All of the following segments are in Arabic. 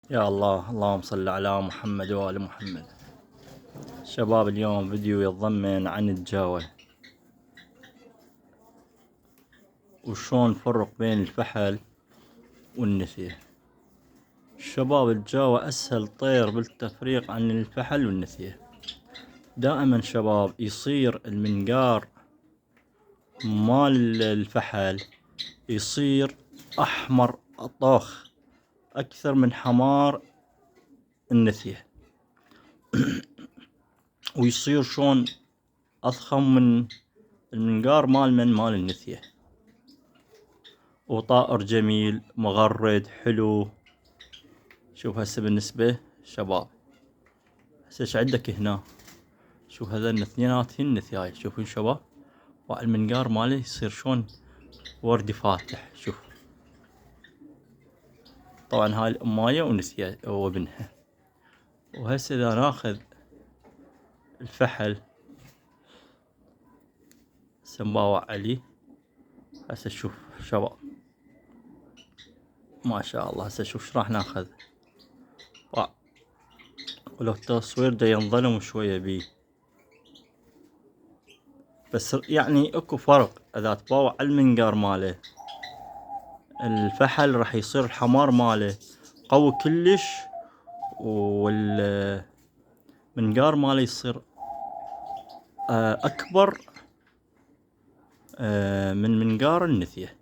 يا الله، اللهم صل على محمد وآل محمد. شباب، اليوم فيديو يتضمن عن الجاوة وشون نفرق بين الفحل والنثية. شباب، الجاوة أسهل طير بالتفريق عن الفحل والنثية. دائما شباب يصير المنقار مال الفحل يصير أحمر طاخ أكثر من حمار النثية، ويصير شون أضخم من المنقار مال النثية، وطائر جميل مغرد حلو. شوف هسه بالنسبة شباب، هسه ايش عندك هنا؟ شوف هذا اثنينات النثياي، شوفوا شباب، والمنقار ماله يصير شون وردي فاتح. شوف طبعا هاي الأماية ونثية وابنها. وهسه اذا ناخذ الفحل هسه نباوع عليه. هسه شوف شباب، ما شاء الله. هسه شوف ايش راح ناخذ، ولو التصوير دا ينظلم شوية بيه، بس يعني اكو فرق. اذا تباوع على المنقار ماله الفحل راح يصير الحمار ماله قوي كلش، والمنقار ماله يصير اكبر من منقار النثية.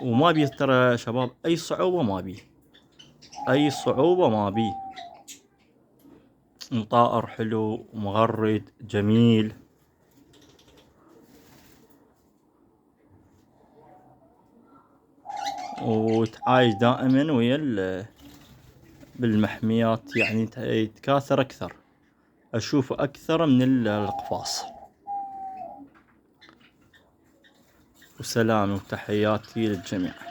وما بيه ترى شباب اي صعوبة، ما بيه اي صعوبة، ما بيه. طائر حلو مغرد جميل، وتعايش دائما ويا بالمحميات، يعني يتكاثر اكثر، اشوفه اكثر من القفاص. وسلامي وتحياتي للجميع.